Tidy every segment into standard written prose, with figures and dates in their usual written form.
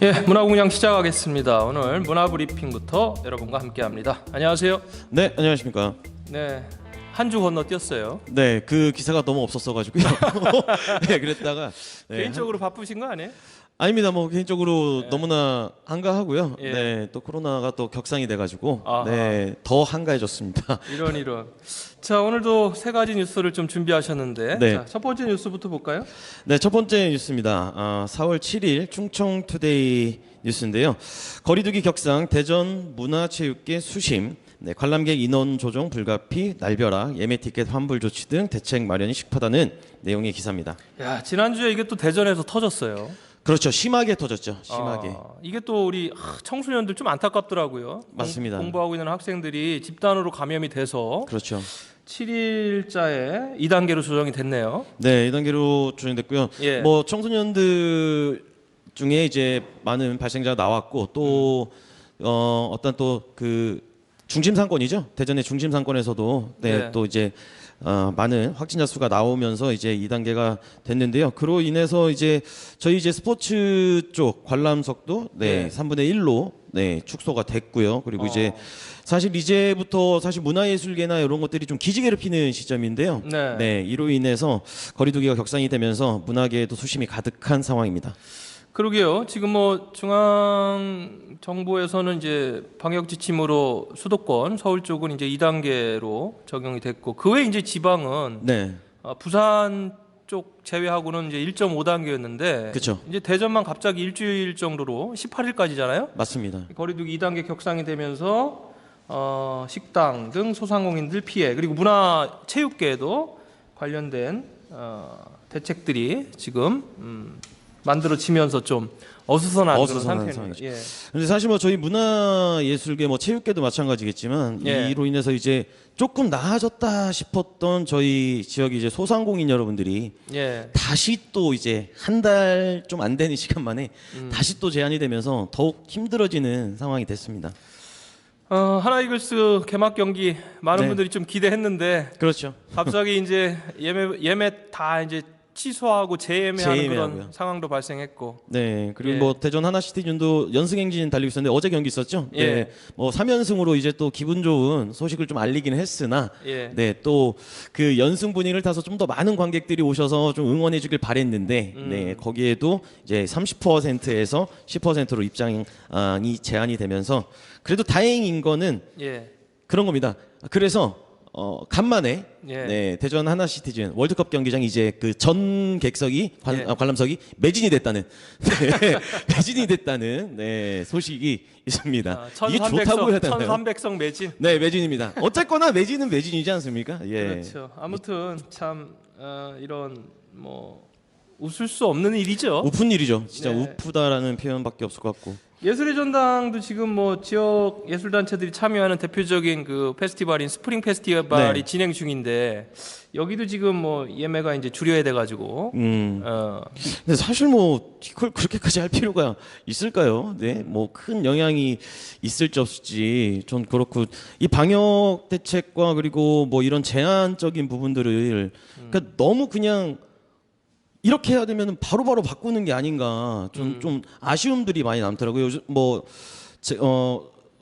예, 문화공장 시작하겠습니다. 오늘 문화브리핑부터 여러분과 함께합니다. 안녕하세요. 네, 안녕하십니까. 네, 한 주 건너뛰었어요. 네, 그 기사가 너무 없었어가지고요. 네, 그랬다가 네, 개인적으로 바쁘신 거 아니에요? 아닙니다. 뭐 개인적으로 네. 너무나 한가하고요. 예. 네, 또 코로나가 또 격상이 돼가지고 아하. 네, 더 한가해졌습니다. 이런. 자, 오늘도 세 가지 뉴스를 좀 준비하셨는데, 네. 자, 첫 번째 뉴스부터 볼까요? 네, 첫 번째 뉴스입니다. 4월 7일 충청투데이 뉴스인데요. 거리두기 격상, 대전 문화체육계 수심, 네, 관람객 인원 조정 불가피, 날벼락, 예매 티켓 환불 조치 등 대책 마련이 식하다는 내용의 기사입니다. 야, 지난주에 이게 또 대전에서 터졌어요. 그렇죠, 심하게 터졌죠. 심하게. 이게 또 우리 청소년들 좀 안타깝더라고요. 맞습니다. 공부하고 있는 학생들이 집단으로 감염이 돼서 그렇죠. 7일자에 2단계로 조정이 됐네요. 네, 2단계로 조정됐고요. 예. 뭐 청소년들 중에 이제 많은 발생자가 나왔고 또 어떤 또 그 중심 상권이죠. 대전의 중심 상권에서도 네. 또 이제 많은 확진자 수가 나오면서 이제 2단계가 됐는데요. 그로 인해서 이제 저희 이제 스포츠 쪽 관람석도 네. 3분의 1로 축소가 됐고요. 그리고 이제 사실 이제부터 사실 문화예술계나 이런 것들이 좀 기지개를 피는 시점인데요. 네. 이로 인해서 거리두기가 격상이 되면서 문화계에도 수심이 가득한 상황입니다. 그러게요. 지금 뭐 중앙 정부에서는 이제 방역 지침으로 수도권, 서울 쪽은 이제 2단계로 적용이 됐고 그 외 이제 지방은 네, 부산 쪽 제외하고는 이제 1.5단계였는데 그렇죠. 이제 대전만 갑자기 일주일 정도로 18일까지잖아요. 맞습니다. 거리두기 2단계 격상이 되면서 식당 등 소상공인들 피해 그리고 문화체육계에도 관련된 대책들이 지금 만들어지면서 좀 어수선한 그런 상태입니다. 상황이죠. 예. 근데 사실 뭐 저희 문화예술계 뭐 체육계도 마찬가지겠지만 예. 이로 인해서 이제 조금 나아졌다 싶었던 저희 지역의 이제 소상공인 여러분들이 예. 다시 또 이제 한 달 좀 안 되는 시간 만에 다시 또 제한이 되면서 더욱 힘들어지는 상황이 됐습니다. 하나이글스 개막 경기 많은 네. 분들이 좀 기대했는데 그렇죠. 갑자기 이제 예매 다 이제 취소하고 재예매하는 재예매하고요. 그런 상황도 발생했고. 네, 그리고 예. 뭐 대전 하나시티즌도 연승행진 달리고 있었는데 어제 경기 있었죠. 예. 네, 뭐 3연승으로 이제 또 기분 좋은 소식을 좀 알리긴 했으나, 예. 네, 또 그 연승 분위기를 타서 좀 더 많은 관객들이 오셔서 좀 응원해주길 바랬는데, 네, 거기에도 이제 30%에서 10%로 입장이 제한이 되면서 그래도 다행인 거는 예. 그런 겁니다. 그래서 간만에 예. 네, 대전 하나시티즌 월드컵 경기장 이제 그 전 객석이 예. 관람석이 매진이 됐다는 네, 매진이 됐다는 네, 소식이 있습니다. 이게 좋다고 해야 되나요? 1300석 매진. 네, 매진입니다. 어쨌거나 매진은 매진이지 않습니까? 예. 그렇죠. 아무튼 참 이런 뭐 웃을 수 없는 일이죠. 우픈 일이죠. 진짜 네. 우프다라는 표현밖에 없을 것 같고. 예술의 전당도 지금 뭐 지역 예술 단체들이 참여하는 대표적인 그 페스티벌인 스프링 페스티벌이 네. 진행 중인데 여기도 지금 뭐 예매가 이제 줄여야 돼 가지고 근데 사실 뭐 이걸 그렇게까지 할 필요가 있을까요? 네, 뭐 큰 영향이 있을지 없을지 전 그렇고 이 방역 대책과 그리고 뭐 이런 제한적인 부분들을 그러니까 너무 그냥 이렇게 해야 되면 바로바로 바꾸는 게 아닌가 좀 아쉬움들이 많이 남더라고요. 요즘 뭐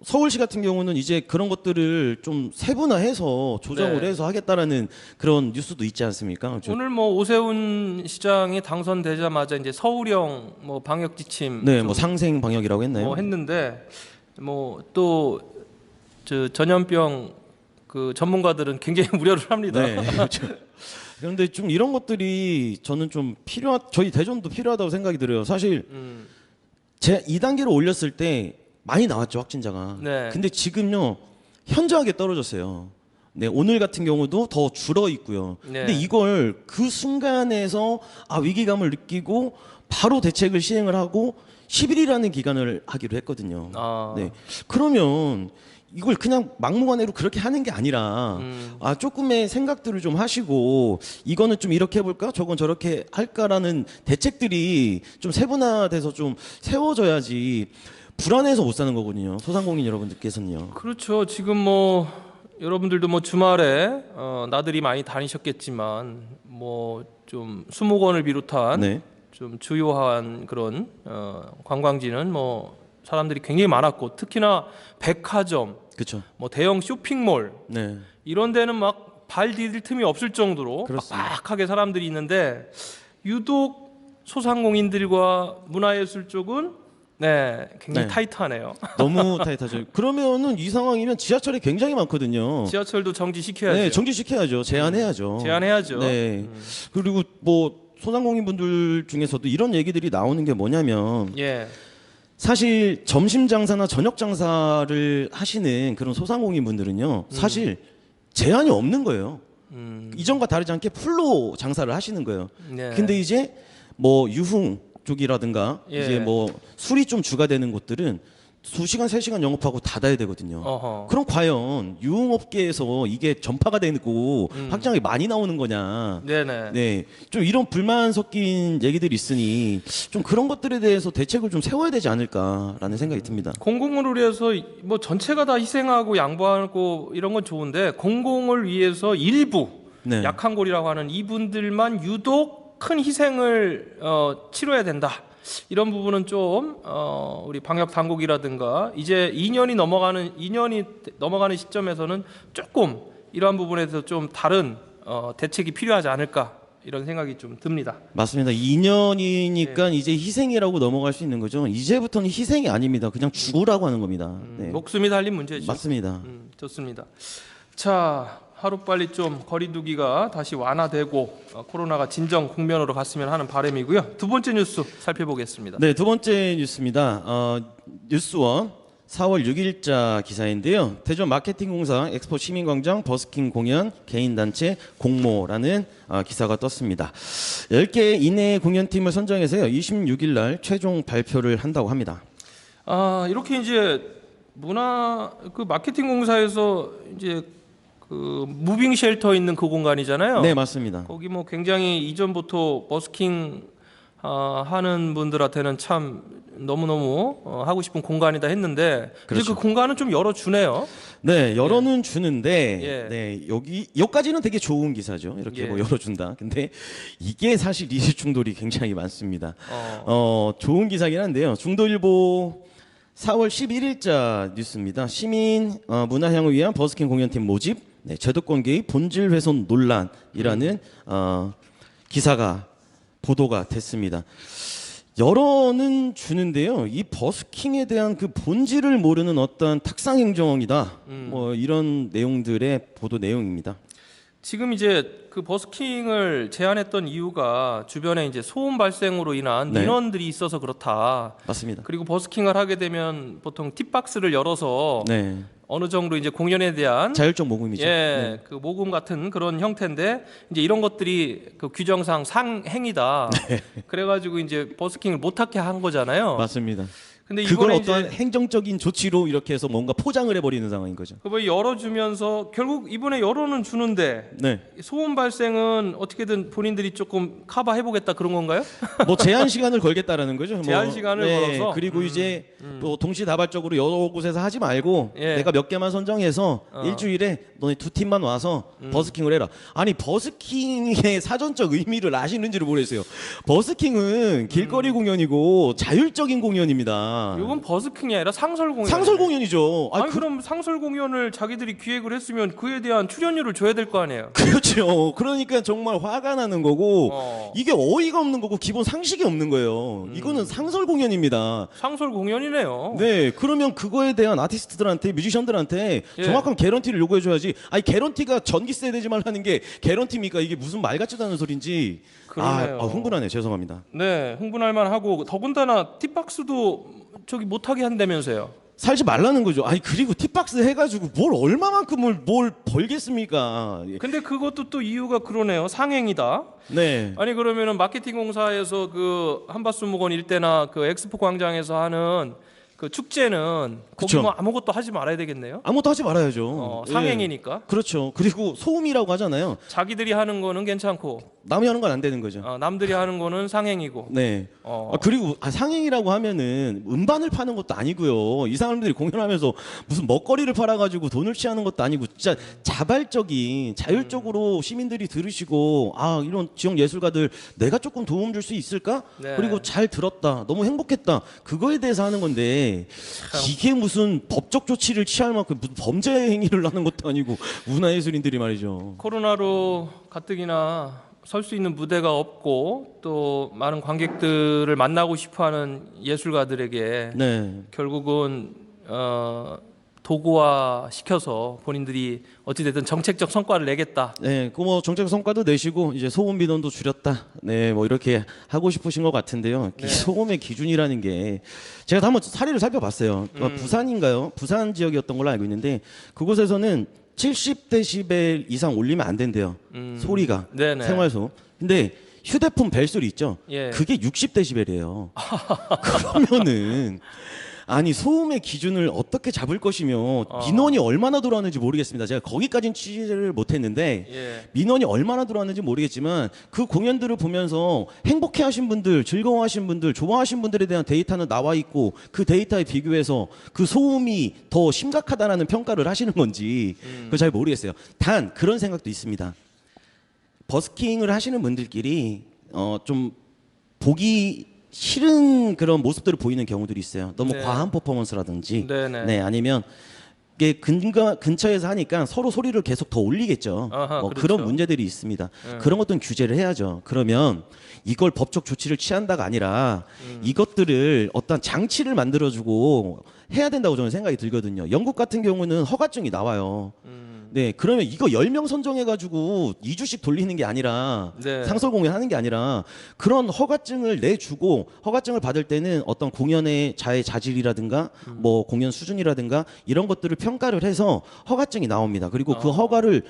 서울시 같은 경우는 이제 그런 것들을 좀 세분화해서 조정을 네. 해서 하겠다라는 그런 뉴스도 있지 않습니까? 오늘 뭐 오세훈 시장이 당선되자마자 이제 서울형 뭐 방역 지침 네, 좀 뭐 상생 방역이라고 했나요? 뭐 했는데 뭐 또 저 전염병 그 전문가들은 굉장히 우려를 합니다. 네, 그렇죠. 그런데 좀 이런 것들이 저는 좀 저희 대전도 필요하다고 생각이 들어요. 사실 제 2단계로 올렸을 때 많이 나왔죠, 확진자가. 네. 근데 지금요 현저하게 떨어졌어요. 네, 오늘 같은 경우도 더 줄어 있고요. 네. 근데 이걸 그 순간에서 위기감을 느끼고 바로 대책을 시행을 하고 10일이라는 기간을 하기로 했거든요. 네. 그러면 이걸 그냥 막무가내로 그렇게 하는 게 아니라 조금의 생각들을 좀 하시고 이거는 좀 이렇게 해볼까 저건 저렇게 할까라는 대책들이 좀 세분화돼서 좀 세워져야지 불안해서 못 사는 거거든요. 소상공인 여러분들께서는요. 그렇죠. 지금 뭐 여러분들도 뭐 주말에 나들이 많이 다니셨겠지만 뭐 좀 수목원을 비롯한 네. 좀 주요한 그런 관광지는 뭐 사람들이 굉장히 많았고 특히나 백화점, 그렇죠. 뭐 대형 쇼핑몰 네. 이런 데는 막 발 디딜 틈이 없을 정도로 그렇습니다. 빡빡하게 사람들이 있는데 유독 소상공인들과 문화예술 쪽은 굉장히 네. 타이트하네요. 너무 타이트하죠. 그러면은 이 상황이면 지하철이 굉장히 많거든요. 지하철도 정지시켜야죠. 네, 정지시켜야죠. 제한해야죠. 제한해야죠. 네. 그리고 뭐 소상공인분들 중에서도 이런 얘기들이 나오는 게 뭐냐면 예. 사실 점심 장사나 저녁 장사를 하시는 그런 소상공인분들은요. 사실 제한이 없는 거예요. 이전과 다르지 않게 풀로 장사를 하시는 거예요. 네. 근데 이제 뭐 유흥 쪽이라든가 예. 이제 뭐 술이 좀 주가되는 곳들은 2시간, 3시간 영업하고 닫아야 되거든요. 어허. 그럼 과연 유흥업계에서 이게 전파가 되고 확장이 많이 나오는 거냐? 네네. 네, 좀 이런 불만 섞인 얘기들이 있으니 좀 그런 것들에 대해서 대책을 좀 세워야 되지 않을까라는 생각이 듭니다. 공공을 위해서 뭐 전체가 다 희생하고 양보하고 이런 건 좋은데 공공을 위해서 일부 네. 약한 골이라고 하는 이분들만 유독 큰 희생을 치러야 된다. 이런 부분은 좀 우리 방역 당국이라든가 이제 2년이 넘어가는 시점에서는 조금 이러한 부분에 대해서 좀 다른 대책이 필요하지 않을까 이런 생각이 좀 듭니다. 맞습니다. 2년이니까 이제 희생이라고 넘어갈 수 있는 거죠. 이제부터는 희생이 아닙니다. 그냥 죽으라고 하는 겁니다. 네. 목숨이 달린 문제죠. 맞습니다. 좋습니다. 자, 하루빨리 좀 거리두기가 다시 완화되고 코로나가 진정 국면으로 갔으면 하는 바람이고요. 두 번째 뉴스 살펴보겠습니다. 네, 두 번째 뉴스입니다. 뉴스원 4월 6일자 기사인데요. 대전 마케팅공사 엑스포 시민광장 버스킹 공연 개인단체 공모라는 기사가 떴습니다. 10개 이내의 공연팀을 선정해서요. 26일 날 최종 발표를 한다고 합니다. 이렇게 이제 마케팅공사에서 이제 그 무빙 쉘터 있는 그 공간이잖아요. 네, 맞습니다. 거기 뭐 굉장히 이전부터 버스킹 하는 분들한테는 참 너무너무 하고 싶은 공간이다 했는데 그렇죠. 이제 그 공간은 좀 열어주네요. 네, 열어는 주는데 예. 네, 여기까지는 되게 좋은 기사죠. 이렇게 예. 뭐 열어준다. 근데 이게 사실 이슈 충돌이 굉장히 많습니다. 좋은 기사긴 한데요. 중도일보 4월 11일자 뉴스입니다. 시민 문화향을 위한 버스킹 공연팀 모집, 제도권 개입 본질 훼손 논란이라는 기사가 보도가 됐습니다. 열어는 주는데요. 이 버스킹에 대한 그 본질을 모르는 어떤 탁상 행정이다. 뭐 이런 내용들의 보도 내용입니다. 지금 이제 그 버스킹을 제한했던 이유가 주변에 이제 소음 발생으로 인한 네. 민원들이 있어서 그렇다. 맞습니다. 그리고 버스킹을 하게 되면 보통 팁박스를 열어서 네. 어느 정도 이제 공연에 대한 자율적 모금이죠. 네. 그 모금 같은 그런 형태인데 이제 이런 것들이 그 규정상 상행이다. 그래가지고 이제 버스킹을 못하게 한 거잖아요. 맞습니다. 근데 그걸 이번에 어떤 이제 행정적인 조치로 이렇게 해서 뭔가 포장을 해버리는 상황인 거죠. 그걸 열어주면서 결국 이번에 열어는 주는데 네. 소음 발생은 어떻게든 본인들이 조금 커버해보겠다 그런 건가요? 뭐 제한 시간을 걸겠다라는 거죠. 제한 시간을 걸어서? 그리고 이제 또 동시다발적으로 여러 곳에서 하지 말고 예. 내가 몇 개만 선정해서 일주일에 너네 2팀만 와서 버스킹을 해라. 아니 버스킹의 사전적 의미를 아시는지를 모르겠어요. 버스킹은 길거리 공연이고 자율적인 공연입니다. 이건 버스킹이 아니라 상설 공연. 상설 공연이죠. 아니 그럼 상설 공연을 자기들이 기획을 했으면 그에 대한 출연료를 줘야 될 거 아니에요. 그렇죠. 그러니까 정말 화가 나는 거고 이게 어이가 없는 거고 기본 상식이 없는 거예요. 이거는 상설 공연입니다. 상설 공연이네요. 네, 그러면 그거에 대한 아티스트들한테 뮤지션들한테 예. 정확한 개런티를 요구해줘야지. 아니 개런티가 전기세 내지 말라는 게 개런티입니까? 이게 무슨 말 같지도 않은 소린지. 그러네요. 흥분하네. 죄송합니다. 네, 흥분할 만하고 더군다나 팁박스도 저기 못하게 한다면서요. 살지 말라는 거죠. 아니 그리고 팁박스 해가지고 뭘 얼마만큼을 뭘 벌겠습니까? 근데 그것도 또 이유가 그러네요. 상행이다. 네, 아니 그러면은 마케팅 공사에서 그 한밭수목원 일대나 그 엑스포 광장에서 하는 그 축제는 거기 그쵸. 뭐 아무것도 하지 말아야 되겠네요. 아무것도 하지 말아야죠. 예. 상행이니까. 그렇죠. 그리고 소음이라고 하잖아요. 자기들이 하는 거는 괜찮고 남이 하는 건 안 되는 거죠. 남들이 하는 거는 상행이고. 네. 그리고 상행이라고 하면은 음반을 파는 것도 아니고요. 이 사람들이 공연하면서 무슨 먹거리를 팔아가지고 돈을 취하는 것도 아니고 진짜 자발적인 자율적으로 시민들이 들으시고 이런 지역 예술가들 내가 조금 도움 줄 수 있을까? 네. 그리고 잘 들었다. 너무 행복했다. 그거에 대해서 하는 건데 이게 무슨 법적 조치를 취할 만큼 무슨 범죄 행위를 하는 것도 아니고 문화예술인들이 말이죠. 코로나로 가뜩이나 설 수 있는 무대가 없고 또 많은 관객들을 만나고 싶어하는 예술가들에게 네. 결국은 도구화 시켜서 본인들이 어찌됐든 정책적 성과를 내겠다. 네, 그 뭐 정책 성과도 내시고 이제 소음 민원도 줄였다. 네, 뭐 이렇게 하고 싶으신 것 같은데요. 네. 이 소음의 기준이라는 게 제가 한번 사례를 살펴봤어요. 부산인가요? 부산 지역이었던 걸로 알고 있는데 그곳에서는 70데시벨 이상 올리면 안 된대요. 소리가 네네. 생활소. 근데 휴대폰 벨소리 있죠? 예. 그게 60데시벨이에요. 그러면은 아니 소음의 기준을 어떻게 잡을 것이며 민원이 얼마나 들어왔는지 모르겠습니다. 제가 거기까지는 취재를 못했는데 예. 민원이 얼마나 들어왔는지 모르겠지만 그 공연들을 보면서 행복해하신 분들, 즐거워하신 분들, 좋아하신 분들에 대한 데이터는 나와 있고 그 데이터에 비교해서 그 소음이 더 심각하다라는 평가를 하시는 건지 그거 잘 모르겠어요. 단 그런 생각도 있습니다. 버스킹을 하시는 분들끼리 좀 보기 싫은 그런 모습들을 보이는 경우들이 있어요. 너무 네. 과한 퍼포먼스라든지, 네네. 네 아니면 이게 근처에서 하니까 서로 소리를 계속 더 올리겠죠. 아하, 뭐 그렇죠. 그런 문제들이 있습니다. 그런 것들은 규제를 해야죠. 그러면 이걸 법적 조치를 취한다가 아니라 이것들을 어떤 장치를 만들어주고 해야 된다고 저는 생각이 들거든요. 영국 같은 경우는 허가증이 나와요. 네, 그러면 이거 10명 선정해가지고 2주씩 돌리는 게 아니라 네. 상설 공연하는 게 아니라 그런 허가증을 내주고 허가증을 받을 때는 어떤 공연의 자질이라든가 뭐 공연 수준이라든가 이런 것들을 평가를 해서 허가증이 나옵니다. 그리고 그 허가를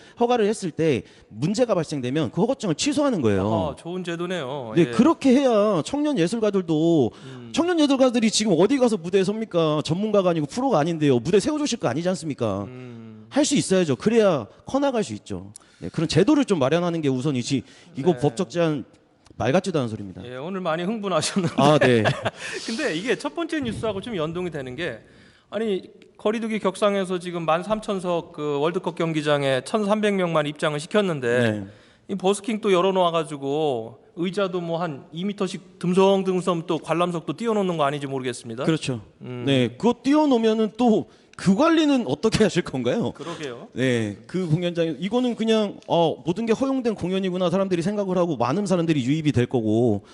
했을 때 문제가 발생되면 그 허가증을 취소하는 거예요. 좋은 제도네요. 네, 예. 그렇게 해야 청년 예술가들도 청년 예술가들이 지금 어디 가서 무대에 섭니까? 전문가가 아니고 프로가 아닌데요. 무대 세워주실 거 아니지 않습니까? 할 수 있어야죠. 그래야 커나갈 수 있죠. 네, 그런 제도를 좀 마련하는 게 우선이지. 이거 네. 법적 제한 말 같지도 않은 소리입니다. 예, 오늘 많이 흥분하셨는데. 네. 근데 이게 첫 번째 뉴스하고 좀 연동이 되는 게 아니 거리두기 격상에서 지금 13,000석 그 월드컵 경기장에 1,300명만 입장을 시켰는데 네. 이 버스킹 또 열어놓아가지고 의자도 뭐 한 2m씩 듬성듬성 또 관람석도 띄워놓는 거 아닌지 모르겠습니다. 그렇죠. 네, 그거 띄워놓으면은 또 그 관리는 어떻게 하실 건가요? 그러게요. 네, 그 공연장에 이거는 그냥 모든 게 허용된 공연이구나 사람들이 생각을 하고 많은 사람들이 유입이 될 거고,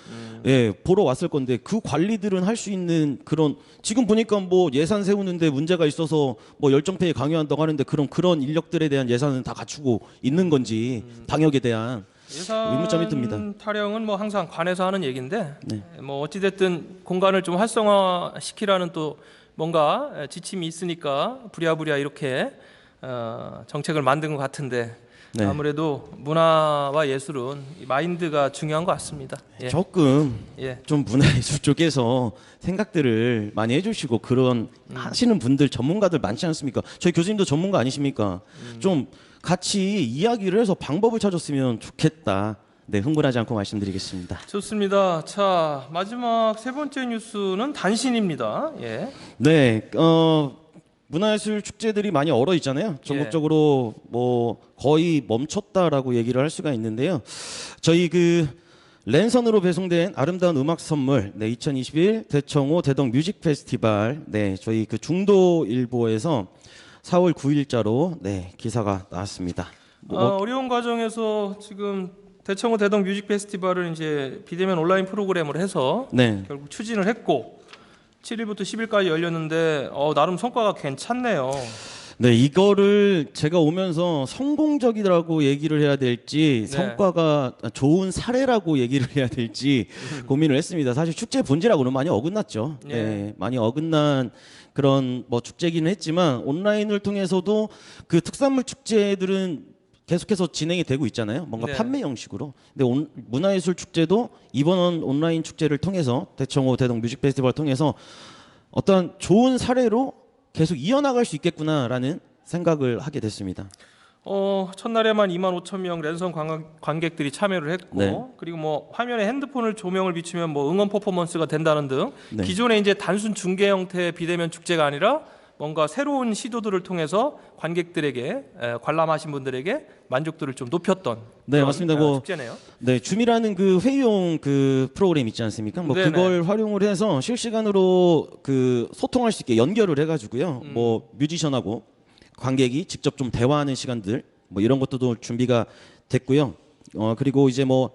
예, 보러 왔을 건데 그 관리들은 할 수 있는 그런 지금 보니까 뭐 예산 세우는데 문제가 있어서 뭐 열정페이 강요한다고 하는데 그런 인력들에 대한 예산은 다 갖추고 있는 건지 방역에 대한 의문점이 듭니다. 예산 타령은 뭐 항상 관에서 하는 얘기인데 네. 뭐 어찌됐든 공간을 좀 활성화시키라는 또 뭔가 지침이 있으니까 부랴부랴 이렇게 정책을 만든 것 같은데 네. 아무래도 문화와 예술은 이 마인드가 중요한 것 같습니다. 예. 조금 예. 좀 문화예술 쪽에서 생각들을 많이 해주시고 그런 하시는 분들 전문가들 많지 않습니까? 저희 교수님도 전문가 아니십니까? 좀 같이 이야기를 해서 방법을 찾았으면 좋겠다. 네, 흥분하지 않고 말씀드리겠습니다. 좋습니다. 자, 마지막 세 번째 뉴스는 단신입니다. 예. 네, 문화예술 축제들이 많이 얼어 있잖아요. 전국적으로 뭐 거의 멈췄다라고 얘기를 할 수가 있는데요. 저희 그 랜선으로 배송된 아름다운 음악 선물, 네, 2021 대청호 대덕 뮤직 페스티벌, 네, 저희 그 중도일보에서 4월 9일자로 네 기사가 나왔습니다. 어려운 과정에서 지금 대청호 대덕 뮤직 페스티벌을 이제 비대면 온라인 프로그램으로 해서 네, 결국 추진을 했고 7일부터 10일까지 열렸는데 나름 성과가 괜찮네요. 네, 이거를 제가 오면서 성공적이라고 얘기를 해야 될지 네. 성과가 좋은 사례라고 얘기를 해야 될지 고민을 했습니다. 사실 축제 본질하고는 많이 어긋났죠. 예. 네, 많이 어긋난 그런 뭐 축제기는 했지만 온라인을 통해서도 그 특산물 축제들은 계속해서 진행이 되고 있잖아요. 뭔가 네. 판매 형식으로. 근데 문화예술 축제도 이번 온라인 축제를 통해서 대청호 대덕 뮤직 페스티벌을 통해서 어떤 좋은 사례로 계속 이어나갈 수 있겠구나라는 생각을 하게 됐습니다. 첫날에만 25,000명 랜선 관객들이 참여를 했고 네. 그리고 뭐 화면에 핸드폰을 조명을 비추면 뭐 응원 퍼포먼스가 된다는 등 네. 기존에 이제 단순 중계 형태의 비대면 축제가 아니라 뭔가 새로운 시도들을 통해서 관객들에게 관람하신 분들에게 만족도를 좀 높였던 네, 그런, 맞습니다. 뭐 축제네요. 네, 줌이라는 그 회의용 그 프로그램 있지 않습니까? 뭐 네네. 그걸 활용을 해서 실시간으로 그 소통할 수 있게 연결을 해가지고요. 뭐 뮤지션하고 관객이 직접 좀 대화하는 시간들 뭐 이런 것도 준비가 됐고요. 그리고 이제 뭐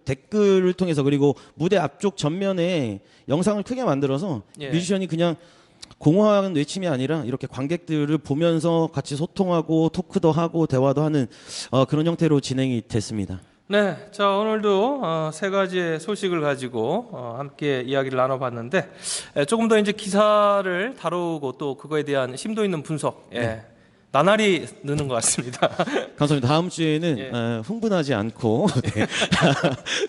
댓글을 통해서 그리고 무대 앞쪽 전면에 영상을 크게 만들어서 예. 뮤지션이 그냥 공허한 외침이 아니라 이렇게 관객들을 보면서 같이 소통하고 토크도 하고 대화도 하는 그런 형태로 진행이 됐습니다. 네, 자 오늘도 세 가지의 소식을 가지고 함께 이야기를 나눠봤는데 조금 더 이제 기사를 다루고 또 그거에 대한 심도 있는 분석, 나날이 느는 것 같습니다. 감사합니다. 다음 주에는 흥분하지 않고 네.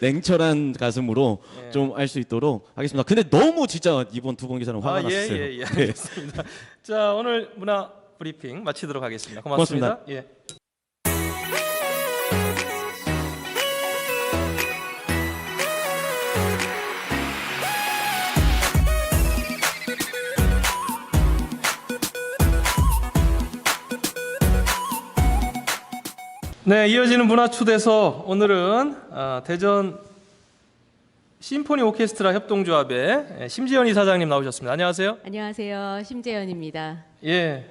냉철한 가슴으로 좀 알 수 있도록 하겠습니다. 근데 너무 진짜 이번 두 번 기사는 화가 났어요. 예, 알겠습니다. 자 오늘 문화 브리핑 마치도록 하겠습니다. 고맙습니다. 예. 네, 이어지는 문화초대서 오늘은 대전 심포니 오케스트라 협동조합의 심재현 이사장님 나오셨습니다. 안녕하세요. 안녕하세요. 심재현입니다. 예,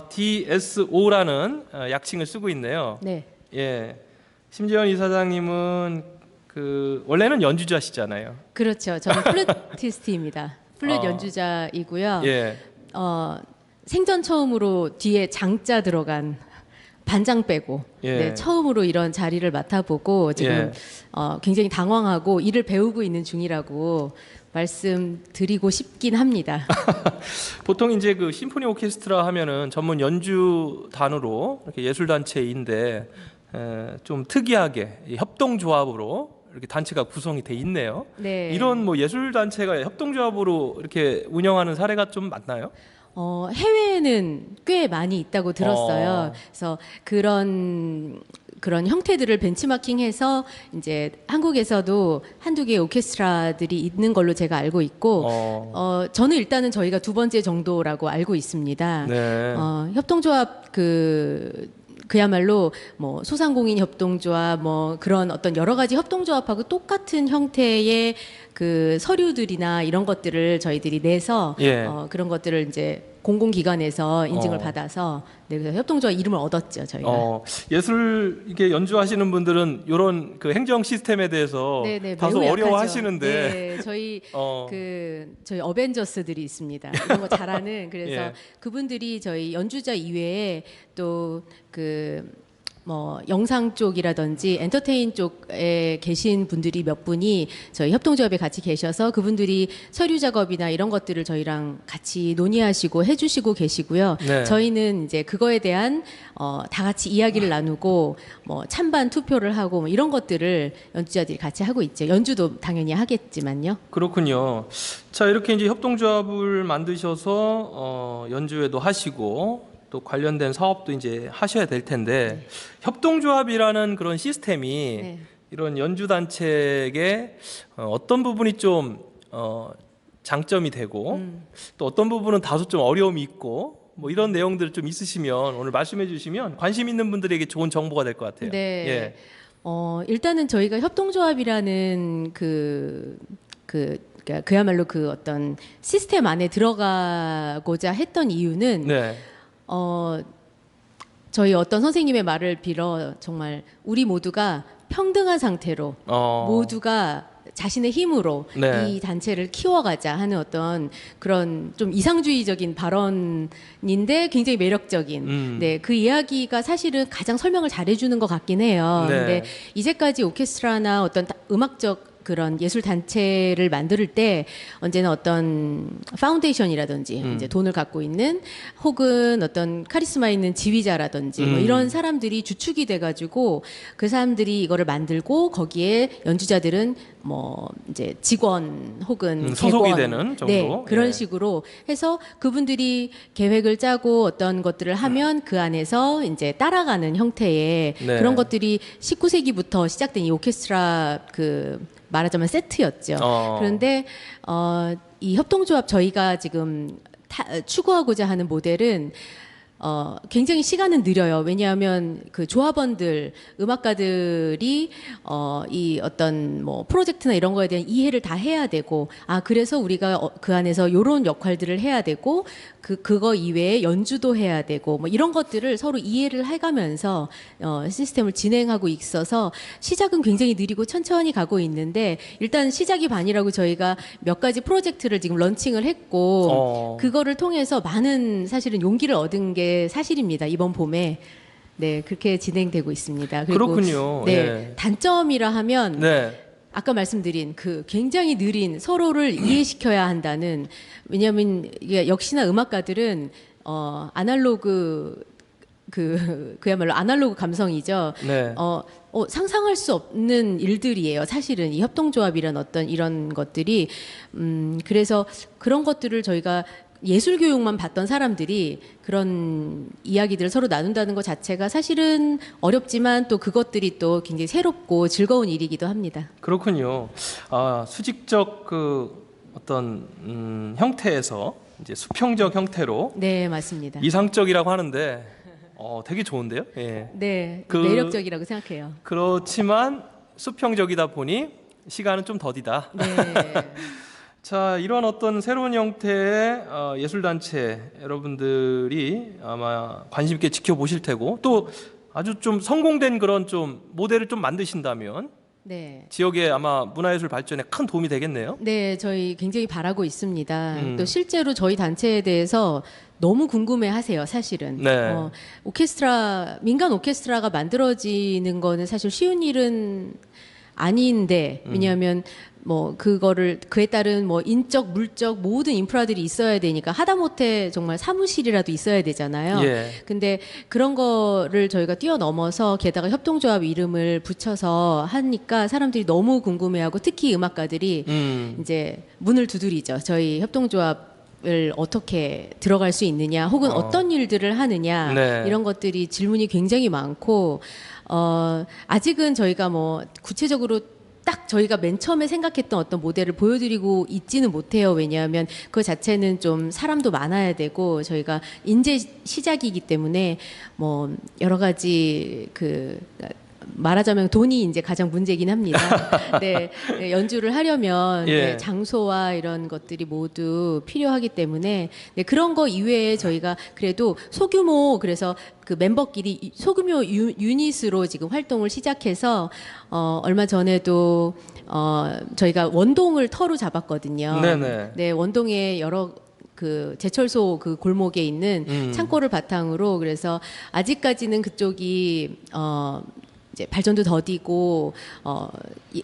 DSO라는 약칭을 쓰고 있네요. 네, 예, 심재현 이사장님은 그 원래는 연주자시잖아요. 그렇죠. 저는 플루티스트입니다. 플룻 아. 연주자이고요. 예, 생전 처음으로 뒤에 장자 들어간 반장 빼고 예. 네, 처음으로 이런 자리를 맡아보고 지금 굉장히 당황하고 일을 배우고 있는 중이라고 말씀드리고 싶긴 합니다. 보통 이제 그 심포니 오케스트라 하면은 전문 연주단으로 이렇게 예술 단체인데 좀 특이하게 이 협동조합으로 이렇게 단체가 구성이 돼 있네요. 네. 이런 뭐 예술 단체가 협동조합으로 이렇게 운영하는 사례가 좀 많나요? 해외에는 꽤 많이 있다고 들었어요. 그래서 그런 형태들을 벤치마킹해서 이제 한국에서도 한두 개의 오케스트라들이 있는 걸로 제가 알고 있고, 저는 일단은 저희가 두 번째 정도라고 알고 있습니다. 네. 협동조합 그야말로 뭐 소상공인 협동조합 뭐 그런 어떤 여러 가지 협동조합하고 똑같은 형태의 그 서류들이나 이런 것들을 저희들이 내서 예. 그런 것들을 이제 공공기관에서 인증을 어. 받아서 네, 그래서 협동조합 이름을 얻었죠 저희가. 예술 이게 연주하시는 분들은 이런 그 행정 시스템에 대해서 네네, 다소 매우 어려워하시는데 약하죠. 네, 저희 어벤져스들이 있습니다. 이런 거 잘하는 그래서 예. 그분들이 저희 연주자 이외에 또 뭐 영상 쪽이라든지 엔터테인 쪽에 계신 분들이 몇 분이 저희 협동조합에 같이 계셔서 그분들이 서류 작업이나 이런 것들을 저희랑 같이 논의하시고 해주시고 계시고요. 네. 저희는 이제 그거에 대한 다 같이 이야기를 나누고 뭐 찬반 투표를 하고 뭐 이런 것들을 연주자들이 같이 하고 있죠. 연주도 당연히 하겠지만요. 그렇군요. 자 이렇게 이제 협동조합을 만드셔서 연주회도 하시고 또 관련된 사업도 이제 하셔야 될 텐데 협동조합이라는 그런 시스템이 네. 이런 연주 단체에게 어떤 부분이 좀 장점이 되고 또 어떤 부분은 다소 좀 어려움이 있고 뭐 이런 내용들 좀 있으시면 오늘 말씀해 주시면 관심 있는 분들에게 좋은 정보가 될 것 같아요. 네. 예. 일단은 저희가 협동조합이라는 그야말로 그 어떤 시스템 안에 들어가고자 했던 이유는 네. 저희 어떤 선생님의 말을 빌어 정말 우리 모두가 평등한 상태로 모두가 자신의 힘으로 네. 이 단체를 키워가자 하는 어떤 그런 좀 이상주의적인 발언인데 굉장히 매력적인 네, 그 이야기가 사실은 가장 설명을 잘해주는 것 같긴 해요. 네. 근데 이제까지 오케스트라나 어떤 음악적 그런 예술 단체를 만들 때 언제나 어떤 파운데이션이라든지 이제 돈을 갖고 있는 혹은 어떤 카리스마 있는 지휘자라든지 뭐 이런 사람들이 주축이 돼가지고 그 사람들이 이거를 만들고 거기에 연주자들은 뭐 이제 직원 혹은 소속이 객원, 되는 정도. 네, 그런 예. 식으로 해서 그분들이 계획을 짜고 어떤 것들을 하면 그 안에서 이제 따라가는 형태의 네. 그런 것들이 19세기부터 시작된 이 오케스트라 그 말하자면 세트였죠. 그런데 이 협동조합 저희가 지금 추구하고자 하는 모델은 굉장히 시간은 느려요. 왜냐하면 그 조합원들, 음악가들이 이 어떤 뭐 프로젝트나 이런 거에 대한 이해를 다 해야 되고, 그래서 우리가 그 안에서 요런 역할들을 해야 되고, 그거 이외에 연주도 해야 되고, 뭐 이런 것들을 서로 이해를 해가면서 시스템을 진행하고 있어서 시작은 굉장히 느리고 천천히 가고 있는데, 일단 시작이 반이라고 저희가 몇 가지 프로젝트를 지금 런칭을 했고, 그거를 통해서 많은 사실은 용기를 얻은 게 사실입니다. 이번 봄에. 네, 그렇게 진행되고 있습니다. 그리고 그렇군요. 네, 예. 단점이라 하면 네. 아까 말씀드린 그 굉장히 느린 서로를 이해시켜야 한다는, 왜냐하면 이게 역시나 음악가들은 아날로그 그야말로 아날로그 감성이죠. 네. 상상할 수 없는 일들이에요. 사실은 이 협동조합이란 어떤 이런 것들이 그래서 그런 것들을 저희가 예술 교육만 받던 사람들이 그런 이야기들을 서로 나눈다는 것 자체가 사실은 어렵지만 또 그것들이 또 굉장히 새롭고 즐거운 일이기도 합니다. 그렇군요. 수직적 그 어떤 형태에서 이제 수평적 형태로 네, 맞습니다. 이상적이라고 하는데 되게 좋은데요. 예. 네, 그- 매력적이라고 생각해요. 그렇지만 수평적이다 보니 시간은 좀 더디다. 네. 자, 이런 어떤 새로운 형태의 예술단체 여러분들이 아마 관심 있게 지켜보실 테고 또 아주 좀 성공된 그런 좀 모델을 좀 만드신다면 네. 지역의 아마 문화예술 발전에 큰 도움이 되겠네요. 네, 저희 굉장히 바라고 있습니다. 음. 또 실제로 저희 단체에 대해서 너무 궁금해 하세요, 사실은. 네. 오케스트라, 민간 오케스트라가 만들어지는 거는 사실 쉬운 일은 아닌데, 왜냐하면 뭐 그거를 그에 따른 뭐 인적, 물적 모든 인프라들이 있어야 되니까 하다못해 정말 사무실이라도 있어야 되잖아요. 예. 근데 그런 거를 저희가 뛰어넘어서 게다가 협동조합 이름을 붙여서 하니까 사람들이 너무 궁금해하고 특히 음악가들이 이제 문을 두드리죠. 저희 협동조합을 어떻게 들어갈 수 있느냐, 혹은 어떤 일들을 하느냐, 네. 이런 것들이 질문이 굉장히 많고 아직은 저희가 뭐 구체적으로 딱 저희가 맨 처음에 생각했던 어떤 모델을 보여드리고 있지는 못해요. 왜냐하면 그 자체는 좀 사람도 많아야 되고 저희가 인제 시작이기 때문에 뭐 여러 가지 말하자면 돈이 이제 가장 문제긴 합니다. 네, 네, 연주를 하려면 예. 네, 장소와 이런 것들이 모두 필요하기 때문에 네, 그런 거 이외에 저희가 그래도 소규모 그래서 그 멤버끼리 소규모 유닛으로 지금 활동을 시작해서 얼마 전에도 저희가 원동을 터로 잡았거든요. 네네. 네, 원동에 여러 그 제철소 그 골목에 있는 창고를 바탕으로 그래서 아직까지는 그쪽이 이제 발전도 더디고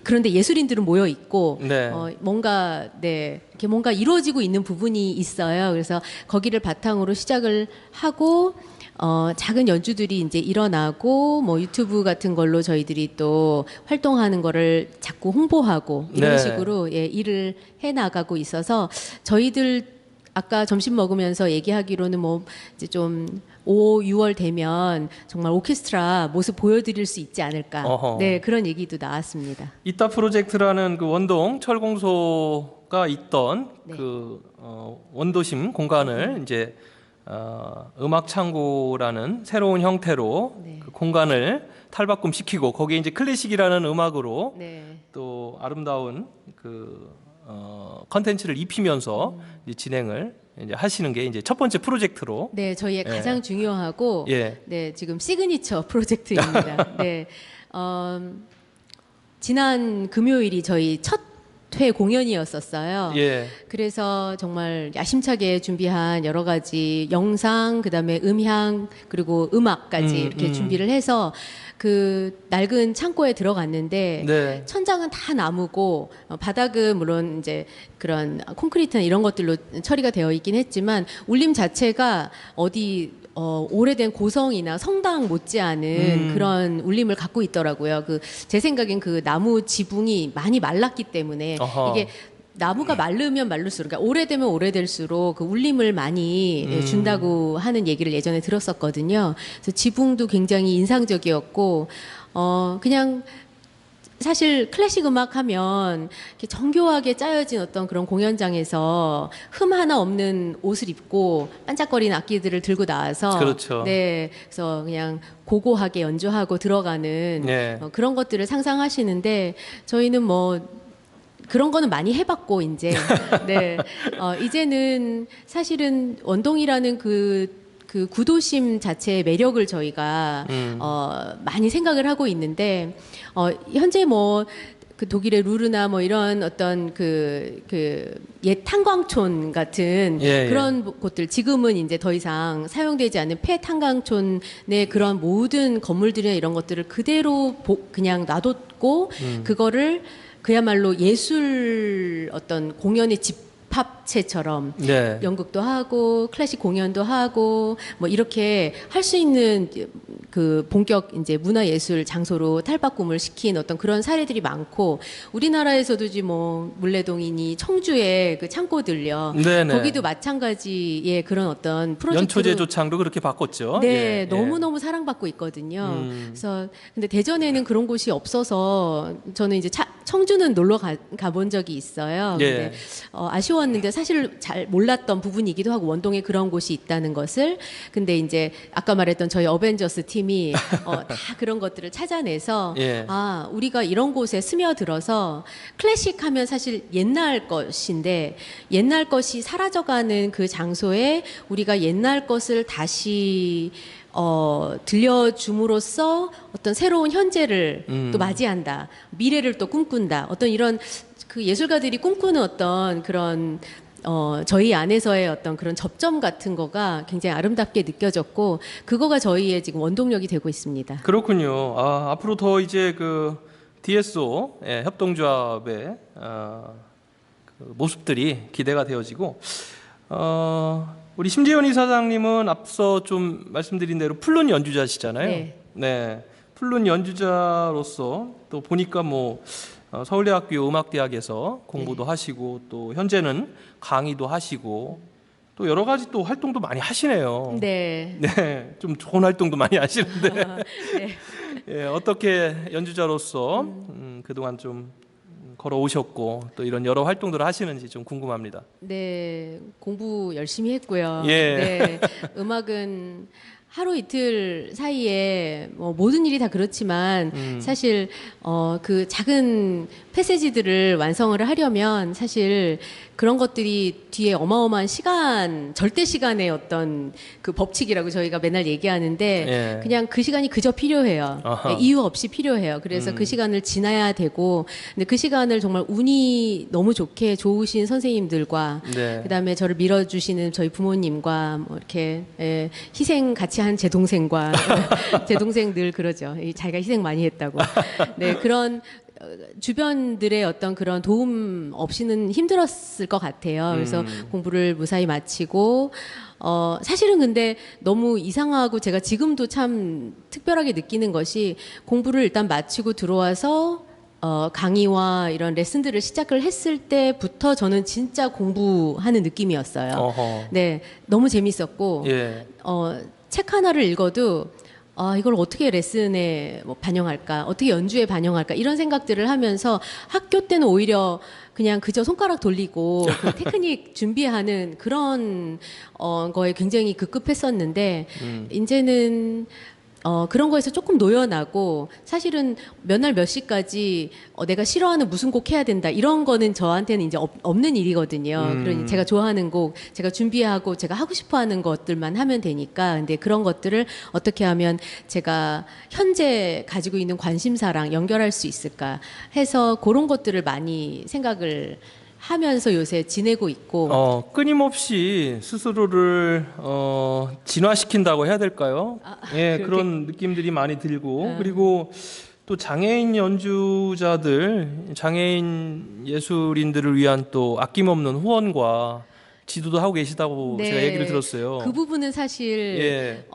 그런데 예술인들은 모여 있고 네. 뭔가 이렇게 뭔가 이루어지고 있는 부분이 있어요. 그래서 거기를 바탕으로 시작을 하고 작은 연주들이 이제 일어나고 뭐 유튜브 같은 걸로 저희들이 또 활동하는 거를 자꾸 홍보하고 이런 네. 식으로 일을 해 나가고 있어서 저희들 아까 점심 먹으면서 얘기하기로는 뭐 이제 좀 5, 6월 되면 정말 오케스트라 모습 보여드릴 수 있지 않을까. 어허. 네, 그런 얘기도 나왔습니다. 이따 프로젝트라는 그 원동 철공소가 있던 네. 그 원도심 공간을 이제 음악 창고라는 새로운 형태로 네. 그 공간을 탈바꿈시키고 거기에 이제 클래식이라는 음악으로 네. 또 아름다운 그 컨텐츠를 입히면서 이제 진행을 이제 하시는 게 이제 첫 번째 프로젝트로. 네, 저희의 예. 가장 중요하고 예. 네, 지금 시그니처 프로젝트입니다. 네. 지난 금요일이 저희 첫 퇴 공연이었었어요. 예. 그래서 정말 야심차게 준비한 여러 가지 영상, 그다음에 음향, 그리고 음악까지 이렇게 준비를 해서 그 낡은 창고에 들어갔는데 네. 천장은 다 나무고 바닥은 물론 이제 그런 콘크리트나 이런 것들로 처리가 되어 있긴 했지만 울림 자체가 어디 오래된 고성이나 성당 못지않은 그런 울림을 갖고 있더라고요. 그 제 생각엔 그 나무 지붕이 많이 말랐기 때문에 어허. 이게 나무가 마르면 마를수록, 그러니까 오래되면 오래될수록 그 울림을 많이 준다고 하는 얘기를 예전에 들었었거든요. 그래서 지붕도 굉장히 인상적이었고, 그냥 사실 클래식 음악 하면 이렇게 정교하게 짜여진 어떤 그런 공연장에서 흠 하나 없는 옷을 입고 반짝거리는 악기들을 들고 나와서 그렇죠. 네, 그래서 그냥 고고하게 연주하고 들어가는 네. 그런 것들을 상상하시는데 저희는 뭐 그런 거는 많이 해봤고 이제 네 이제는 사실은 원동이라는 그 구도심 자체의 매력을 저희가 많이 생각을 하고 있는데 현재 뭐 그 독일의 루르나 뭐 이런 어떤 그 옛 탄광촌 같은 예, 그런 곳들 지금은 이제 더 이상 사용되지 않는 폐탄광촌의 그런 모든 건물들이나 이런 것들을 그대로 그냥 놔뒀고 그거를 그야말로 예술 어떤 공연의 집합체처럼 네. 연극도 하고 클래식 공연도 하고 뭐 이렇게 할 수 있는 그 본격 이제 문화예술 장소로 탈바꿈을 시킨 어떤 그런 사례들이 많고 우리나라에서도 이제 뭐 물레동이니 청주의 그 창고들요. 네네. 거기도 마찬가지의 그런 어떤 프로젝트로 연초제 조창도 그렇게 바꿨죠. 네, 예, 너무너무 사랑받고 있거든요. 그래서 근데 대전에는 그런 곳이 없어서 저는 이제 청주는 놀러 가본 적이 있어요. 예. 근데 아쉬웠는데 사실 잘 몰랐던 부분이기도 하고 원동에 그런 곳이 있다는 것을 근데 이제 아까 말했던 저희 어벤져스 팀이 다 그런 것들을 찾아내서 예. 아 우리가 이런 곳에 스며들어서 클래식 하면 사실 옛날 것인데 옛날 것이 사라져가는 그 장소에 우리가 옛날 것을 다시 들려줌으로써 어떤 새로운 현재를 또 맞이한다. 미래를 또 꿈꾼다. 어떤 이런 그 예술가들이 꿈꾸는 어떤 그런 저희 안에서의 어떤 그런 접점 같은 거가 굉장히 아름답게 느껴졌고 그거가 저희의 지금 원동력이 되고 있습니다. 그렇군요. 앞으로 더 이제 그 DSO 협동조합의 그 모습들이 기대가 되어지고 우리 심재현 이사장님은 앞서 좀 말씀드린 대로 플룻 연주자시잖아요. 네. 네. 플룻 연주자로서 또 보니까 뭐 서울대학교 음악대학에서 공부도 하시고 또 현재는 강의도 하시고 또 여러 가지 또 활동도 많이 하시네요. 네. 네, 좀 좋은 활동도 많이 하시는데 네. 예, 어떻게 연주자로서 그동안 좀 걸어오셨고 또 이런 여러 활동들을 하시는지 좀 궁금합니다. 네, 공부 열심히 했고요. 예. 네, 음악은 하루 이틀 사이에 뭐 모든 일이 다 그렇지만 사실 그 작은 패세지들을 완성을 하려면 사실 그런 것들이 뒤에 어마어마한 시간, 절대 시간의 어떤 그 법칙이라고 저희가 맨날 얘기하는데 예. 그냥 그 시간이 그저 필요해요. 아하. 이유 없이 필요해요. 그래서 그 시간을 지나야 되고 근데 그 시간을 정말 운이 너무 좋게 좋으신 선생님들과 네. 그다음에 저를 밀어주시는 저희 부모님과 뭐 이렇게 희생 같이 한 제 동생과 제 동생 늘 그러죠. 자기가 희생 많이 했다고. 네 그런 주변들의 어떤 그런 도움 없이는 힘들었을 것 같아요. 그래서 공부를 무사히 마치고 사실은 근데 너무 이상하고 제가 지금도 참 특별하게 느끼는 것이 공부를 일단 마치고 들어와서 강의와 이런 레슨들을 시작을 했을 때부터 저는 진짜 공부하는 느낌이었어요. 어허. 네, 너무 재밌었고 예. 책 하나를 읽어도 이걸 어떻게 레슨에 뭐 반영할까, 어떻게 연주에 반영할까 이런 생각들을 하면서 학교 때는 오히려 그냥 그저 손가락 돌리고 그 테크닉 준비하는 그런 거에 굉장히 급급했었는데 이제는 그런 거에서 조금 노연하고 사실은 몇 날 몇 시까지 내가 싫어하는 무슨 곡 해야 된다 이런 거는 저한테는 이제 없는 일이거든요. 그러니 제가 좋아하는 곡, 제가 준비하고 제가 하고 싶어하는 것들만 하면 되니까. 근데 그런 것들을 어떻게 하면 제가 현재 가지고 있는 관심사랑 연결할 수 있을까 해서 그런 것들을 많이 생각을 하면서 요새 지내고 있고. 끊임없이 스스로를 진화시킨다고 해야 될까요? 예, 그렇게- 그런 느낌들이 많이 들고 그리고 또 장애인 연주자들, 장애인 예술인들을 위한 또 아낌없는 후원과 지도도 하고 계시다고 네. 제가 얘기를 들었어요. 그 부분은 사실 예.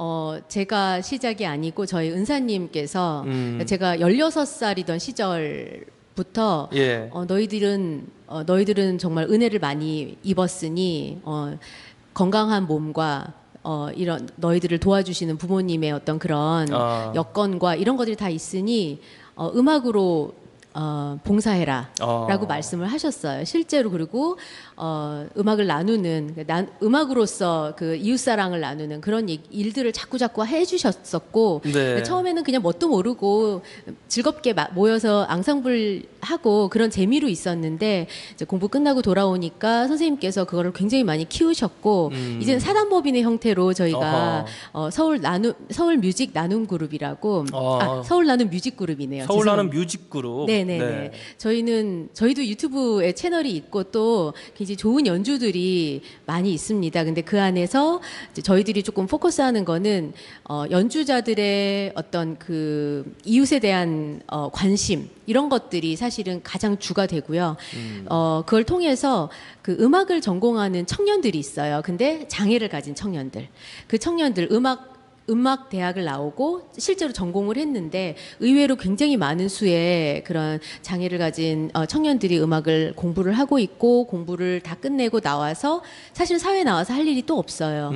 제가 시작이 아니고 저희 은사님께서 제가 16살이던 시절부터 예. 너희들은 정말 은혜를 많이 입었으니 건강한 몸과 이런 너희들을 도와주시는 부모님의 어떤 그런 여건과 이런 것들이 다 있으니 음악으로 봉사해라 라고 말씀을 하셨어요. 실제로. 그리고 음악을 나누는 음악으로서 그 이웃사랑을 나누는 그런 일들을 자꾸 해주셨었고 네. 처음에는 그냥 뭣도 모르고 즐겁게 모여서 앙상블 하고 그런 재미로 있었는데 이제 공부 끝나고 돌아오니까 선생님께서 그거를 굉장히 많이 키우셨고 이제는 사단법인의 형태로 저희가 서울 뮤직 나눔 그룹이라고 서울 나눔 뮤직 그룹이네요. 서울 나눔 뮤직 그룹. 네네네. 네. 저희도 유튜브에 채널이 있고 또 굉장히 좋은 연주들이 많이 있습니다. 근데 그 안에서 이제 저희들이 조금 포커스하는 거는 연주자들의 어떤 그 이웃에 대한 관심 이런 것들이 사실은 가장 주가 되고요. 그걸 통해서 그 음악을 전공하는 청년들이 있어요. 근데 장애를 가진 청년들, 그 청년들 음악 대학을 나오고 실제로 전공을 했는데 의외로 굉장히 많은 수의 그런 장애를 가진 청년들이 음악을 공부를 하고 있고 공부를 다 끝내고 나와서 사실 사회에 나와서 할 일이 또 없어요.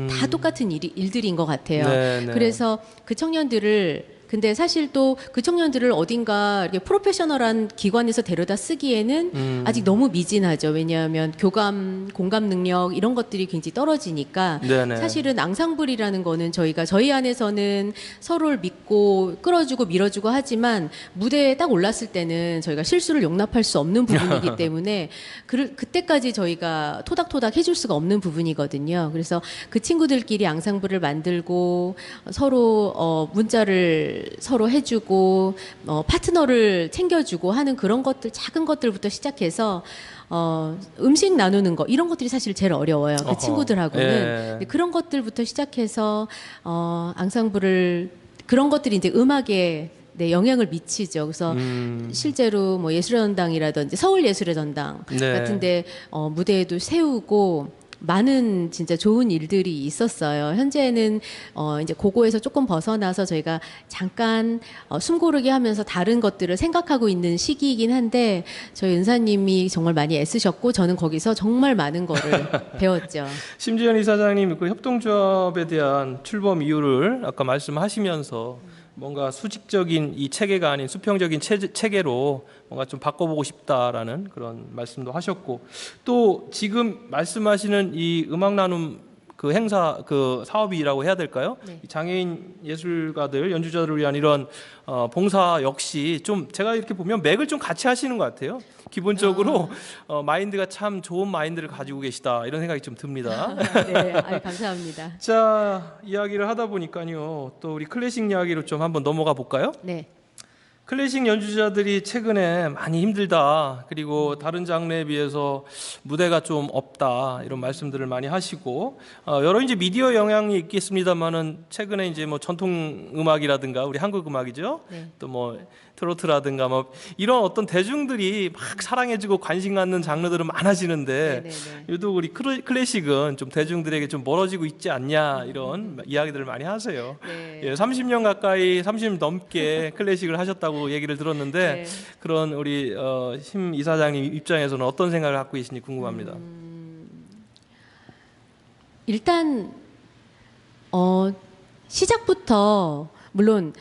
다 똑같은 일들인 것 같아요. 네. 그래서 그 청년들을 근데 사실 또 그 청년들을 어딘가 이렇게 프로페셔널한 기관에서 데려다 쓰기에는 아직 너무 미진하죠. 왜냐하면 공감 능력 이런 것들이 굉장히 떨어지니까 네네. 사실은 앙상블이라는 거는 저희 안에서는 서로를 믿고 끌어주고 밀어주고 하지만 무대에 딱 올랐을 때는 저희가 실수를 용납할 수 없는 부분이기 때문에 그때까지 저희가 토닥토닥 해줄 수가 없는 부분이거든요. 그래서 그 친구들끼리 앙상블을 만들고 서로 문자를 서로 해주고 파트너를 챙겨주고 하는 그런 것들 작은 것들부터 시작해서 음식 나누는 거 이런 것들이 사실 제일 어려워요. 그 친구들하고는. 예. 근데 그런 것들부터 시작해서 앙상블을 그런 것들이 이제 음악에 영향을 미치죠. 그래서 실제로 뭐 예술의 전당이라든지 서울 예술의 전당 네. 같은데 무대에도 세우고 많은 진짜 좋은 일들이 있었어요. 현재는 이제 그거에서 조금 벗어나서 저희가 잠깐 숨 고르게 하면서 다른 것들을 생각하고 있는 시기이긴 한데 저희 은사님이 정말 많이 애쓰셨고 저는 거기서 정말 많은 거를 배웠죠. 심지현 이사장님 그 협동조합에 대한 출범 이유를 아까 말씀하시면서 뭔가 수직적인 이 체계가 아닌 수평적인 체계로 뭔가 좀 바꿔보고 싶다라는 그런 말씀도 하셨고 또 지금 말씀하시는 이 음악 나눔 그 행사 그 사업이라고 해야 될까요? 네. 이 장애인 예술가들 연주자들을 위한 이런 봉사 역시 좀 제가 이렇게 보면 맥을 좀 같이 하시는 것 같아요. 기본적으로 마인드가 참 좋은 마인드를 가지고 계시다 이런 생각이 좀 듭니다. 네, 감사합니다. 자, 이야기를 하다 보니까요. 또 우리 클래식 이야기로 좀 한번 넘어가 볼까요? 네. 클래식 연주자들이 최근에 많이 힘들다. 그리고 다른 장르에 비해서 무대가 좀 없다. 이런 말씀들을 많이 하시고 여러 이제 미디어 영향이 있겠습니다만은 최근에 이제 뭐 전통 음악이라든가 우리 한국 음악이죠. 네. 또 뭐 트로트라든가 뭐 이런 어떤 대중들이 막 사랑해주고 관심 갖는 장르들은 많아지는데 네네네. 유독 우리 클래식은 좀 대중들에게 좀 멀어지고 있지 않냐 이런 이야기들을 많이 하세요. 네. 예, 30년 가까이 30년 넘게 클래식을 하셨다고 얘기를 들었는데 네. 그런 우리 심 이사장님 입장에서는 어떤 생각을 갖고 계신지 궁금합니다. 일단 시작부터 물론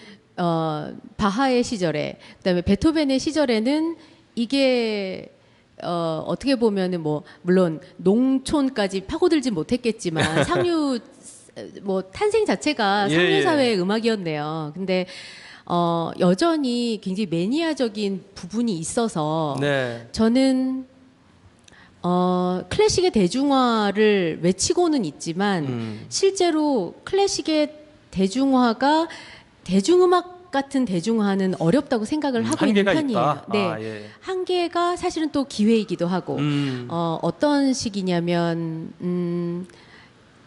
바하의 시절에 그다음에 베토벤의 시절에는 이게 어떻게 보면은 뭐 물론 농촌까지 파고들지 못했겠지만 뭐 탄생 자체가 예, 상류사회의 음악이었네요. 근데 여전히 굉장히 매니아적인 부분이 있어서 네. 저는 클래식의 대중화를 외치고는 있지만 실제로 클래식의 대중화가 대중음악 같은 대중화는 어렵다고 생각을 하고 있는 한계가 편이에요. 있다. 네. 아, 예. 한계가 사실은 또 기회이기도 하고 어떤 식이냐면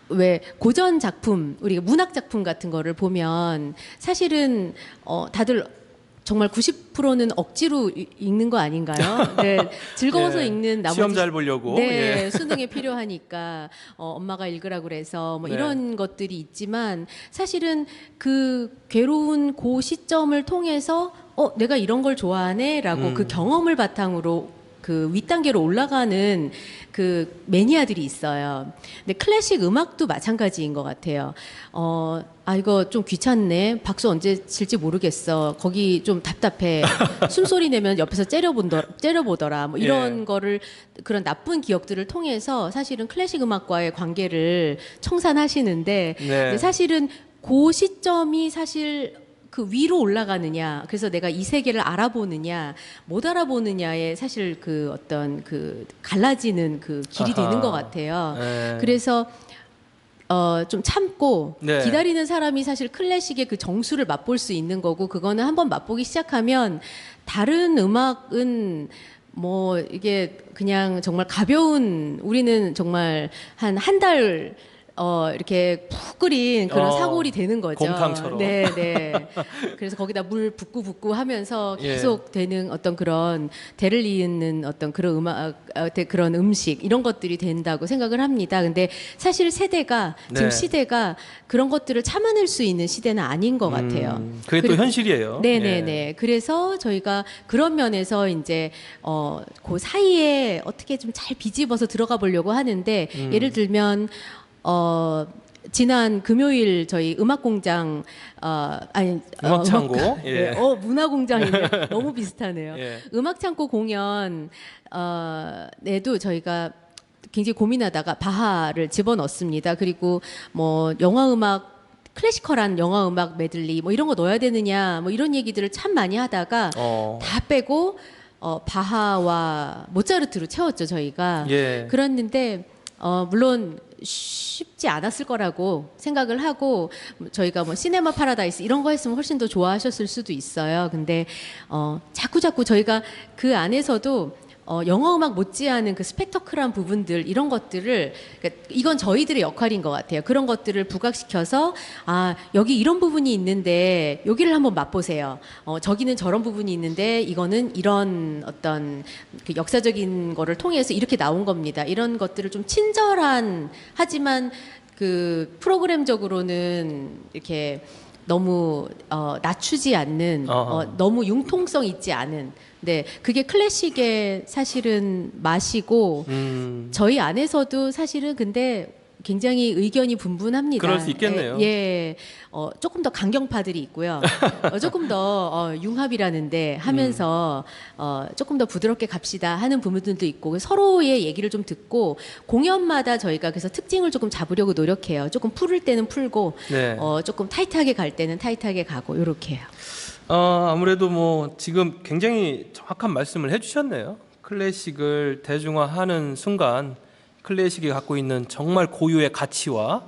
왜 고전 작품 우리가 문학 작품 같은 거를 보면 사실은 다들 정말 90%는 억지로 읽는 거 아닌가요? 네, 즐거워서 예. 읽는 나머지 시험 잘 보려고. 네, 예. 수능에 필요하니까 엄마가 읽으라고 그래서 뭐 네. 이런 것들이 있지만 사실은 그 괴로운 그 시점을 통해서 내가 이런 걸 좋아하네라고 그 경험을 바탕으로 그 윗단계로 올라가는 그 매니아들이 있어요. 근데 클래식 음악도 마찬가지인 것 같아요. 이거 좀 귀찮네. 박수 언제 칠지 모르겠어. 거기 좀 답답해. 숨소리 내면 옆에서 째려보더라. 뭐 이런 예. 거를 그런 나쁜 기억들을 통해서 사실은 클래식 음악과의 관계를 청산하시는데 네. 근데 사실은 그 시점이 사실 그 위로 올라가느냐, 그래서 내가 이 세계를 알아보느냐, 못 알아보느냐에 사실 그 어떤 그 갈라지는 그 길이 아하. 되는 것 같아요. 네. 그래서 좀 참고 네. 기다리는 사람이 사실 클래식의 그 정수를 맛볼 수 있는 거고, 그거는 한번 맛보기 시작하면 다른 음악은 뭐 이게 그냥 정말 가벼운 우리는 정말 한 달 이렇게 푹 끓인 그런 사골이 되는 거죠. 곰탕처럼. 네, 네. 그래서 거기다 물 붓고 하면서 예. 계속 되는 어떤 그런 대를 이은 어떤 그런 그런 음식 이런 것들이 된다고 생각을 합니다. 근데 사실 세대가 지금 네. 시대가 그런 것들을 참아낼 수 있는 시대는 아닌 것 같아요. 그게 또 그리고- 현실이에요. 네네네. 예. 그래서 저희가 그런 면에서 이제 그 사이에 어떻게 좀 잘 비집어서 들어가 보려고 하는데 예를 들면 지난 금요일 저희 음악공장 음악창고. 네, 예. 문화공장이네요. 너무 비슷하네요. 예. 음악창고 공연 에도 저희가 굉장히 고민하다가 바하를 집어넣습니다. 그리고 뭐 영화음악 클래시컬한 영화음악 메들리 뭐 이런 거 넣어야 되느냐 뭐 이런 얘기들을 참 많이 하다가 다 빼고 바하와 모차르트로 채웠죠 저희가. 예. 그랬는데 물론 쉽지 않았을 거라고 생각을 하고 저희가 뭐 시네마 파라다이스 이런 거 했으면 훨씬 더 좋아하셨을 수도 있어요. 근데 자꾸 저희가 그 안에서도 영어 음악 못지않은 그 스펙터클한 부분들 이런 것들을 그러니까 이건 저희들의 역할인 것 같아요. 그런 것들을 부각시켜서 여기 이런 부분이 있는데 여기를 한번 맛보세요. 저기는 저런 부분이 있는데 이거는 이런 어떤 그 역사적인 거를 통해서 이렇게 나온 겁니다. 이런 것들을 좀 친절한 하지만 그 프로그램적으로는 이렇게 너무 낮추지 않는 너무 융통성 있지 않은 네 그게 클래식의 사실은 맛이고 저희 안에서도 사실은 근데 굉장히 의견이 분분합니다. 그럴 수 있겠네요. 예, 조금 더 강경파들이 있고요. 조금 더 융합이라는데 하면서 조금 더 부드럽게 갑시다 하는 부분들도 있고 서로의 얘기를 좀 듣고 공연마다 저희가 그래서 특징을 조금 잡으려고 노력해요. 조금 풀을 때는 풀고 네. 조금 타이트하게 갈 때는 타이트하게 가고 이렇게 해요. 아무래도 뭐 지금 굉장히 정확한 말씀을 해주셨네요. 클래식을 대중화하는 순간 클래식이 갖고 있는 정말 고유의 가치와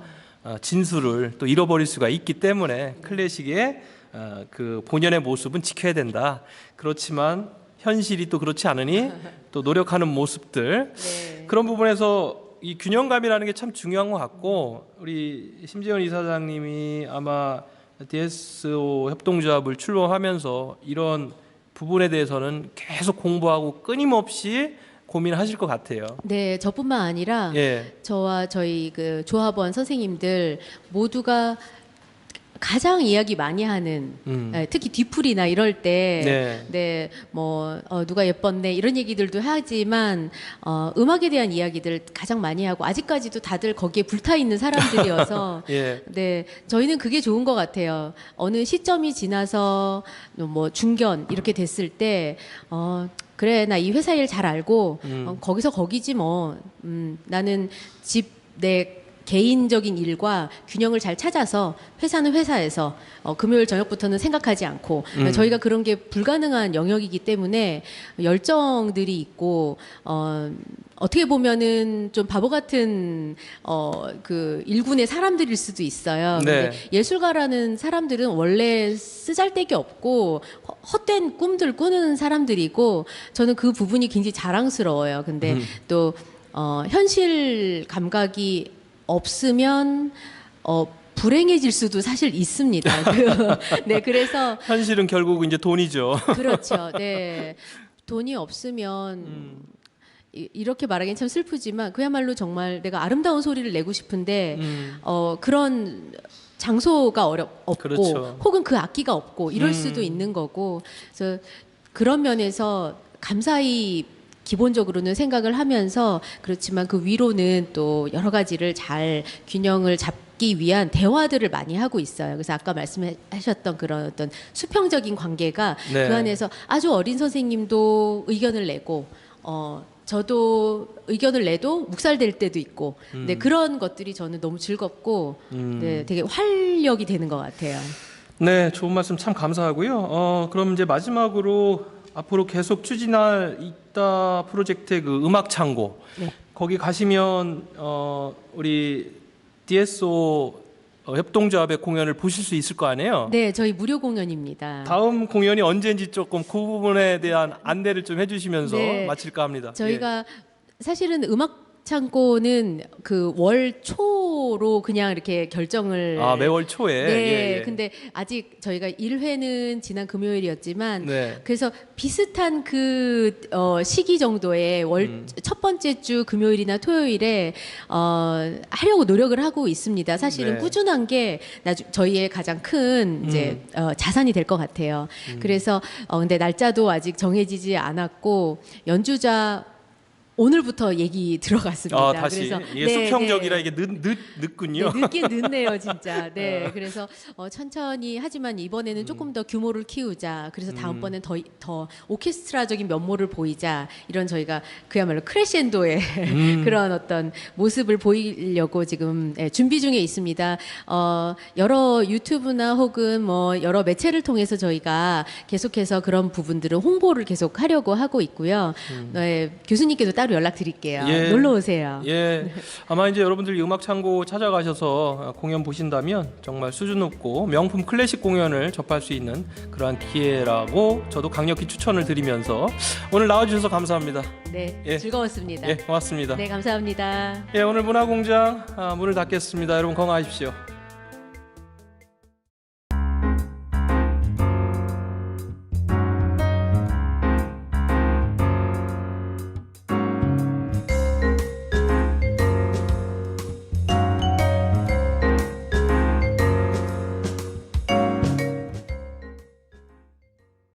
진수를 또 잃어버릴 수가 있기 때문에 클래식의 그 본연의 모습은 지켜야 된다. 그렇지만 현실이 또 그렇지 않으니 또 노력하는 모습들 네. 그런 부분에서 이 균형감이라는 게 참 중요한 것 같고 우리 심재원 이사장님이 아마 DSO 협동조합을 출범하면서 이런 부분에 대해서는 계속 공부하고 끊임없이 고민하실 것 같아요. 네, 저뿐만 아니라 예. 저와 저희 그 조합원 선생님들 모두가 가장 이야기 많이 하는 특히 뒤풀이나 이럴 때 네, 뭐 누가 예뻤네 이런 얘기들도 하지만 음악에 대한 이야기들 가장 많이 하고 아직까지도 다들 거기에 불타 있는 사람들이어서 예. 네, 저희는 그게 좋은 것 같아요. 어느 시점이 지나서 뭐 중견 이렇게 됐을 때 그래 나 이 회사 일 잘 알고 거기서 거기지 뭐 나는 집 내 개인적인 일과 균형을 잘 찾아서 회사는 회사에서 금요일 저녁부터는 생각하지 않고 저희가 그런 게 불가능한 영역이기 때문에 열정들이 있고 어떻게 보면은 좀 바보 같은 그 일군의 사람들일 수도 있어요. 네. 근데 예술가라는 사람들은 원래 쓰잘데기 없고 헛된 꿈들 꾸는 사람들이고 저는 그 부분이 굉장히 자랑스러워요. 근데 또 현실 감각이 없으면 불행해질 수도 사실 있습니다. 네, 그래서 현실은 결국 이제 돈이죠. 그렇죠. 네, 돈이 없으면 이렇게 말하기는 참 슬프지만 그야말로 정말 내가 아름다운 소리를 내고 싶은데 그런 장소가 없고 그렇죠. 혹은 그 악기가 없고 이럴 수도 있는 거고 그래서 그런 면에서 감사히 기본적으로는 생각을 하면서 그렇지만 그 위로는 또 여러 가지를 잘 균형을 잡기 위한 대화들을 많이 하고 있어요. 그래서 아까 말씀하셨던 그런 어떤 수평적인 관계가 네. 그 안에서 아주 어린 선생님도 의견을 내고 저도 의견을 내도 묵살될 때도 있고 네, 그런 것들이 저는 너무 즐겁고 네, 되게 활력이 되는 것 같아요. 네, 좋은 말씀 참 감사하고요. 그럼 이제 마지막으로 앞으로 계속 추진할 이따 프로젝트의 그 음악 창고 네. 거기 가시면 우리 DSO 협동조합의 공연을 보실 수 있을 거 아니에요? 네, 저희 무료 공연입니다. 다음 공연이 언제인지 조금 그 부분에 대한 안내를 좀 해주시면서 네. 마칠까 합니다. 저희가 사실은 음악 창고는 그 월 초로 그냥 이렇게 결정을 매월 초에. 네. 예, 예. 근데 아직 저희가 1회는 지난 금요일이었지만 네. 그래서 비슷한 그 시기 정도에 첫 번째 주 금요일이나 토요일에 하려고 노력을 하고 있습니다. 사실은 네. 꾸준한 게 저희의 가장 큰 이제 자산이 될 것 같아요. 그래서 근데 날짜도 아직 정해지지 않았고 연주자 오늘부터 얘기 들어갔습니다. 다시 그래서 이게 수평적이라 이게 늦군요. 네, 늦긴 늦네요, 진짜. 네, 그래서 천천히 하지만 이번에는 조금 더 규모를 키우자. 그래서 다음번엔 더 오케스트라적인 면모를 보이자. 이런 저희가 그야말로 크레셴도의 그런 어떤 모습을 보이려고 지금 준비 중에 있습니다. 여러 유튜브나 혹은 뭐 여러 매체를 통해서 저희가 계속해서 그런 부분들을 홍보를 계속 하려고 하고 있고요. 네, 교수님께도 따로 연락드릴게요. 예. 놀러 오세요. 예, 아마 이제 여러분들이 음악 창고 찾아가셔서 공연 보신다면 정말 수준 높고 명품 클래식 공연을 접할 수 있는 그러한 기회라고 저도 강력히 추천을 드리면서 오늘 나와주셔서 감사합니다. 네, 예. 즐거웠습니다. 예, 고맙습니다. 네, 감사합니다. 예, 오늘 문화공장 문을 닫겠습니다. 여러분 건강하십시오.